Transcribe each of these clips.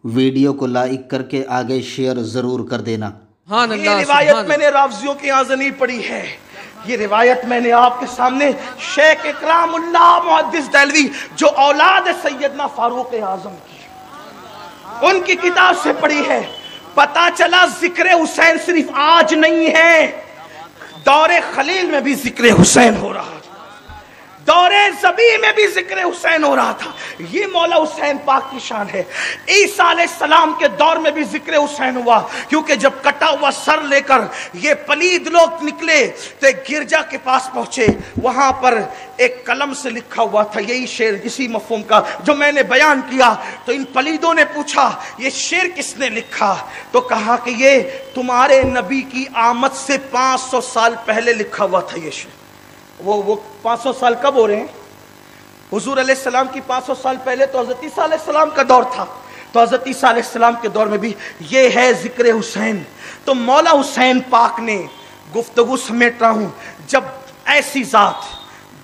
Video کو like کر کے آگے شیئر ضرور کر دینا۔ یہ روایت میں نے رافضیوں کی یہاں سے نہیں پڑھی ہے، یہ روایت میں نے آپ کے سامنے شیخ اکرام اللہ محدث دہلوی جو اولاد سیدنا فاروق اعظم کی ان کی کتاب سے پڑھی ہے۔ پتا چلا ذکر حسین صرف آج نہیں ہے، دور خلیل میں بھی ذکر حسین ہو رہا تھا، دور زبی میں بھی ذکر حسین ہو رہا تھا۔ یہ مولا حسین پاک کی شان ہے۔ عیسیٰ علیہ السلام کے دور میں بھی ذکر حسین ہوا، کیونکہ جب کٹا ہوا سر لے کر یہ پلید لوگ نکلے تو ایک گرجا کے پاس پہنچے، وہاں پر ایک قلم سے لکھا ہوا تھا یہی شعر، اسی مفہوم کا جو میں نے بیان کیا۔ تو ان پلیدوں نے پوچھا یہ شعر کس نے لکھا؟ تو کہا کہ یہ تمہارے نبی کی آمد سے 500 سال پہلے لکھا ہوا تھا یہ شعر۔ وہ 500 سال کب ہو رہے ہیں؟ حضور علیہ السلام کی 500 سال پہلے تو حضرت عیسیٰ علیہ السلام کا دور تھا، تو حضرت عیسیٰ علیہ السلام کے دور میں بھی یہ ہے ذکر حسین۔ تو مولا حسین پاک نے گفتگو سمیٹ رہا ہوں، جب ایسی ذات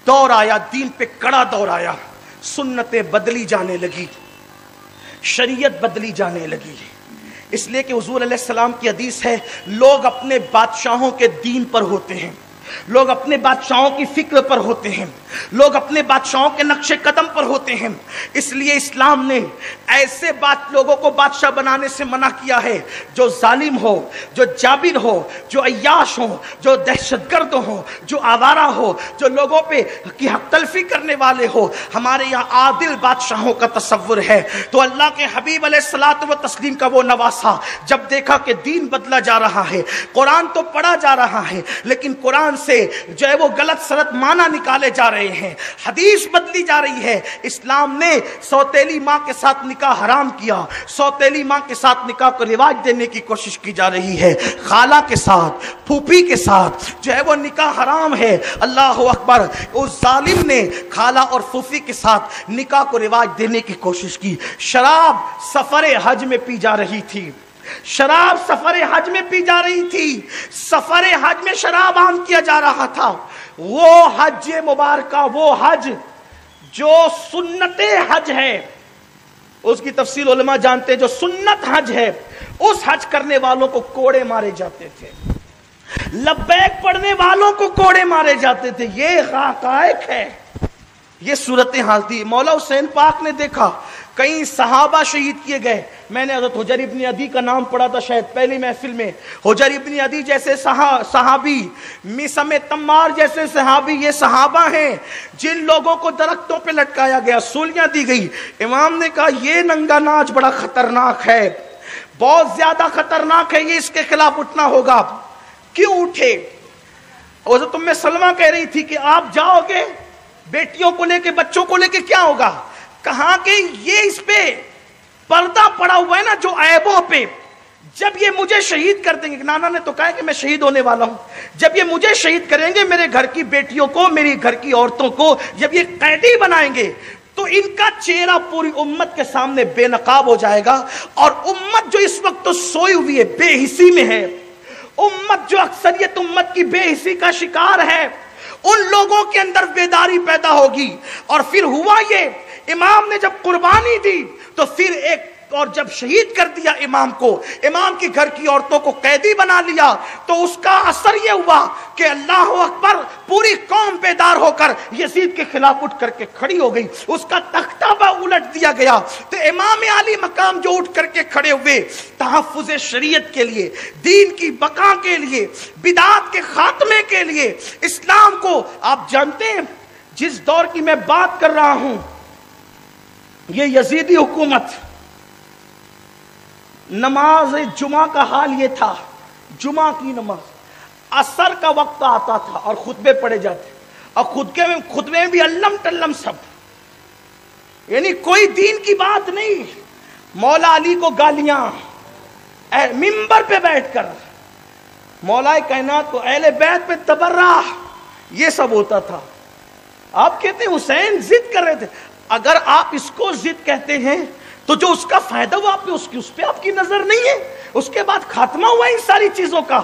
دور آیا، دین پہ کڑا دور آیا، سنتیں بدلی جانے لگی، شریعت بدلی جانے لگی، اس لیے کہ حضور علیہ السلام کی حدیث ہے لوگ اپنے بادشاہوں کے دین پر ہوتے ہیں، لوگ اپنے بادشاہوں کی فکر پر ہوتے ہیں، لوگ اپنے بادشاہوں کے نقش قدم پر ہوتے ہیں۔ اس لیے اسلام نے ایسے لوگوں کو بادشاہ بنانے سے منع کیا ہے جو ظالم ہو، جو جابر ہو، جو عیاش ہو، جو دہشت گرد ہو، جو آوارہ ہو، جو لوگوں پہ کی حق تلفی کرنے والے ہو۔ ہمارے یہاں عادل بادشاہوں کا تصور ہے۔ تو اللہ کے حبیب علیہ الصلوۃ والتسلیم کا وہ نواسا جب دیکھا کہ دین بدلا جا رہا ہے، قرآن تو پڑھا جا رہا ہے لیکن قرآن سے جو ہے وہ غلط سلط معنی نکالے جا رہے ہیں، حدیث بدلی جا رہی ہے۔ اسلام نے سوتیلی ماں کے ساتھ نکاح حرام کیا، سوتیلی ماں کے ساتھ نکاح کو رواج دینے کی کوشش کی جا رہی ہے، خالہ کے ساتھ، پھوپھی کے ساتھ جو ہے وہ نکاح حرام ہے۔ اللہ اکبر، اس ظالم نے خالہ اور پھوپھی کے ساتھ نکاح کو رواج دینے کی کوشش کی۔ شراب سفر حج میں پی جا رہی تھی، شراب سفر حج میں پی جا رہی تھی، سفر حج میں شراب عام کیا جا رہا تھا۔ وہ حج مبارکہ، وہ حج جو سنت حج ہے، اس کی تفصیل علماء جانتے ہیں، جو سنت حج ہے اس حج کرنے والوں کو کوڑے مارے جاتے تھے، لبیک پڑھنے والوں کو کوڑے مارے جاتے تھے۔ یہ حقائق ہے، یہ صورتحال تھی۔ مولا حسین پاک نے دیکھا کئی صحابہ شہید کیے گئے۔ میں نے حضرت حجر ابن عدی کا نام پڑھا تھا شاید پہلی محفل میں۔ حجر ابن عدی جیسے صحابی، مسم تمار جیسے صحابی، یہ صحابہ ہیں جن لوگوں کو درختوں پہ لٹکایا گیا، سولیاں دی گئی۔ امام نے کہا یہ ننگا ناچ بڑا خطرناک ہے، بہت زیادہ خطرناک ہے، یہ اس کے خلاف اٹھنا ہوگا۔ کیوں اٹھے؟ حضرت ام سلمہ کہہ رہی تھی کہ آپ جاؤ گے بیٹیوں کو لے کے، بچوں کو لے کے، کیا ہوگا؟ کہا کہ یہ اس پہ پردہ پڑا ہوا ہے نا جو عیبوں پہ، جب یہ مجھے شہید کر دیں گے، نانا نے تو کہا کہ میں شہید ہونے والا ہوں، جب یہ مجھے شہید کریں گے، میرے گھر کی بیٹیوں کو، میری گھر کی عورتوں کو جب یہ قیدی بنائیں گے تو ان کا چہرہ پوری امت کے سامنے بے نقاب ہو جائے گا، اور امت جو اس وقت تو سوئی ہوئی ہے، بے حسی میں ہے، امت جو اکثریت امت کی بے حسی کا شکار ہے، ان لوگوں کے اندر بیداری پیدا ہوگی۔ اور پھر ہوا یہ، امام نے جب قربانی دی تو پھر ایک اور جب شہید کر دیا امام کو، امام کی گھر کی عورتوں کو قیدی بنا لیا، تو اس کا اثر یہ ہوا کہ اللہ اکبر، پوری قوم بیدار ہو کر یزید کے خلاف اٹھ کر کے کھڑی ہو گئی، اس کا تختہ الٹ دیا گیا۔ تو امام علی مقام جو اٹھ کر کے کھڑے ہوئے تحفظ شریعت کے لیے، دین کی بقا کے لیے، بدعات کے خاتمے کے لیے، اسلام کو، آپ جانتے ہیں جس دور کی میں بات کر رہا ہوں، یہ یزیدی حکومت، نماز جمعہ کا حال یہ تھا، جمعہ کی نماز عصر کا وقت آتا تھا اور خطبے پڑھے جاتے، اور خطبے میں بھی علم ٹلم سب، یعنی کوئی دین کی بات نہیں۔ مولا علی کو گالیاں منبر پہ بیٹھ کر، مولا کائنات کو، اہل بیت پہ تبرہ، یہ سب ہوتا تھا۔ آپ کہتے ہیں حسین ضد کر رہے تھے، اگر آپ اس کو ضد کہتے ہیں تو جو اس کا فائدہ ہوا آپ اس پہ آپ کی نظر نہیں ہے، اس کے بعد خاتمہ ہوا ان ساری چیزوں کا۔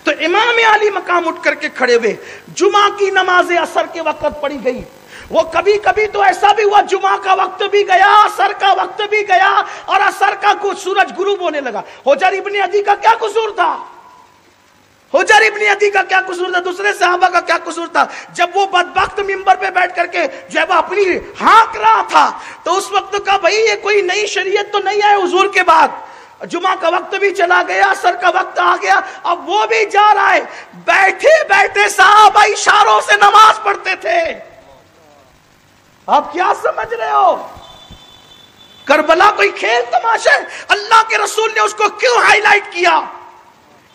تو امام علی مقام اٹھ کر کے کھڑے ہوئے، جمعہ کی نماز عصر کے وقت پڑھی گئی، وہ کبھی کبھی تو ایسا بھی ہوا جمعہ کا وقت بھی گیا، عصر کا وقت بھی گیا اور عصر کا سورج غروب ہونے لگا۔ حجر ابن عدی کا کیا قصور تھا؟ حجر ابن عدی کا کیا قصور تھا؟ دوسرے صحابہ کا کیا قصور تھا؟ جب وہ بدبخت ممبر پہ بیٹھ کر کے جب اپنی ہانک رہا تھا تو اس وقت کہا بھائی یہ کوئی نئی شریعت تو نہیں ہے حضور کے بعد۔ جمعہ کا وقت بھی چلا گیا، عصر کا وقت آ گیا، اب وہ بھی جا رہا ہے۔ بیٹھے بیٹھے صحابہ اشاروں سے نماز پڑھتے تھے۔ آپ کیا سمجھ رہے ہو؟ کربلا کوئی کھیل تماشا ہے؟ اللہ کے رسول نے اس کو کیوں ہائی لائٹ کیا؟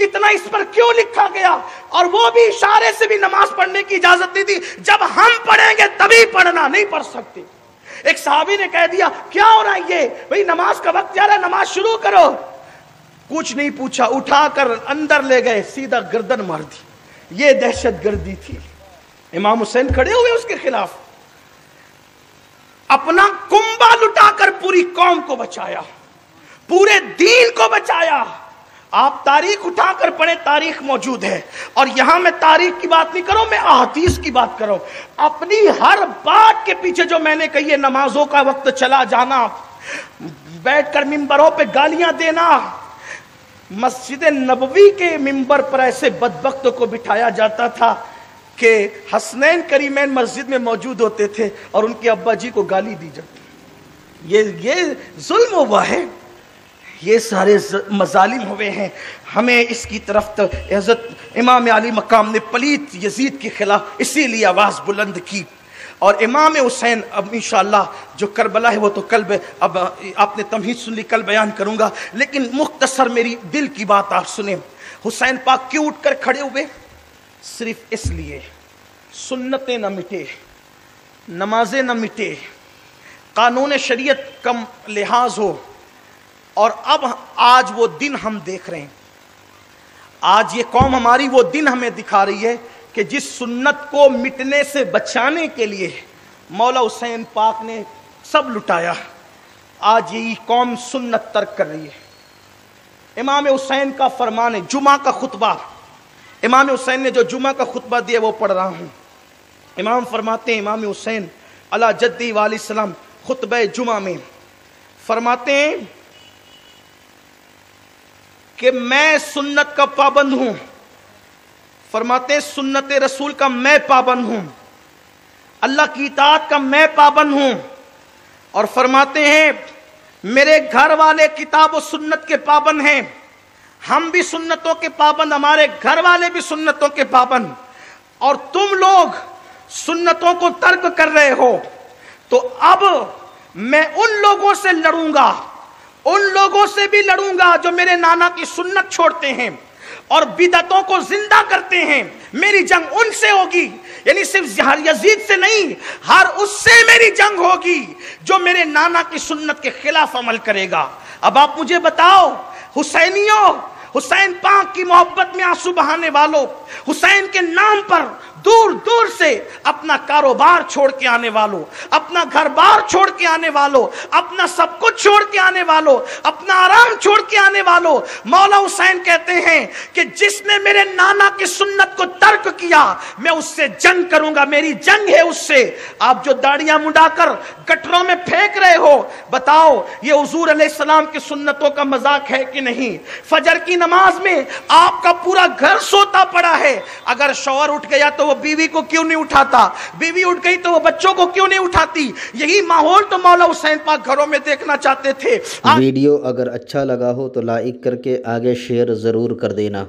اتنا اس پر کیوں لکھا گیا؟ اور وہ بھی اشارے سے بھی نماز پڑھنے کی اجازت نہیں تھی، جب ہم پڑھیں گے تبھی پڑھنا، نہیں پڑھ سکتے۔ ایک صحابی نے کہہ دیا کیا ہو رہا ہے یہ بھئی نماز کا وقت جا رہا ہے، نماز شروع کرو۔ کچھ نہیں پوچھا، اٹھا کر اندر لے گئے، سیدھا گردن مار دی۔ یہ دہشت گردی تھی۔ امام حسین کھڑے ہوئے اس کے خلاف، اپنا کنبہ لٹا کر پوری قوم کو بچایا، پورے دین کو بچایا۔ آپ تاریخ اٹھا کر پڑھیں، تاریخ موجود ہے۔ اور یہاں میں تاریخ کی بات نہیں کروں، میں احادیث کی بات کروں۔ اپنی ہر بات کے پیچھے جو میں نے کہی ہے، نمازوں کا وقت چلا جانا، بیٹھ کر ممبروں پہ گالیاں دینا، مسجد نبوی کے ممبر پر ایسے بدبختوں کو بٹھایا جاتا تھا کہ حسنین کریمین مسجد میں موجود ہوتے تھے اور ان کے ابا جی کو گالی دی جاتی۔ یہ ظلم ہوا ہے، یہ سارے مظالم ہوئے ہیں۔ ہمیں اس کی طرف حضرت امام علی مقام نے پلیت یزید کے خلاف اسی لیے آواز بلند کی۔ اور امام حسین اب انشاءاللہ جو کربلا ہے وہ تو کل اب آپ نے تمہید سن لی، کل بیان کروں گا، لیکن مختصر میری دل کی بات آپ سنیں۔ حسین پاک کیوں اٹھ کر کھڑے ہوئے؟ صرف اس لیے سنتیں نہ مٹے، نمازیں نہ مٹے، قانون شریعت کم لحاظ ہو۔ اور اب آج وہ دن ہم دیکھ رہے ہیں، آج یہ قوم ہماری وہ دن ہمیں دکھا رہی ہے کہ جس سنت کو مٹنے سے بچانے کے لیے مولا حسین پاک نے سب لٹایا، آج یہی قوم سنت ترک کر رہی ہے۔ امام حسین کا فرمان ہے، جمعہ کا خطبہ، امام حسین نے جو جمعہ کا خطبہ دیا وہ پڑھ رہا ہوں۔ امام فرماتے ہیں، امام حسین علی جدی علیہ السلام خطبہ جمعہ میں فرماتے ہیں کہ میں سنت کا پابند ہوں، فرماتے ہیں سنت رسول کا میں پابند ہوں، اللہ کی اطاعت کا میں پابند ہوں، اور فرماتے ہیں میرے گھر والے کتاب و سنت کے پابند ہیں، ہم بھی سنتوں کے پابند، ہمارے گھر والے بھی سنتوں کے پابند، اور تم لوگ سنتوں کو ترک کر رہے ہو، تو اب میں ان لوگوں سے لڑوں گا، ان لوگوں سے بھی لڑوں گا جو میرے نانا کی سنت چھوڑتے ہیں اور بدعتوں کو زندہ کرتے ہیں۔ میری جنگ ان سے ہوگی، یعنی صرف یزید سے نہیں، ہر اس سے میری جنگ ہوگی جو میرے نانا کی سنت کے خلاف عمل کرے گا۔ اب آپ مجھے بتاؤ حسینیوں، حسین پاک کی محبت میں آنسو بہانے والوں، حسین کے نام پر دور دور سے اپنا کاروبار چھوڑ کے آنے والوں، اپنا گھر بار چھوڑ کے آنے والوں، اپنا سب کچھ چھوڑ کے آنے والوں، اپنا آرام چھوڑ کے آنے والوں، مولا حسین کہتے ہیں کہ جس نے میرے نانا کی سنت کو ترک کیا میں اس سے جنگ کروں گا، میری جنگ ہے اس سے۔ آپ جو داڑیاں مڈا کر گٹروں میں پھینک رہے ہو، بتاؤ یہ حضور علیہ السلام کی سنتوں کا مذاق ہے کہ نہیں؟ فجر کی نماز میں آپ کا پورا گھر سوتا پڑا ہے، اگر شوہر اٹھ گیا تو وہ بیوی کو کیوں نہیں اٹھاتا؟ بیوی اٹھ گئی تو وہ بچوں کو کیوں نہیں اٹھاتی؟ یہی ماحول تو مولا حسین پاک گھروں میں دیکھنا چاہتے تھے۔ ویڈیو اگر اچھا لگا ہو تو لائک کر کے آگے شیئر ضرور کر دینا۔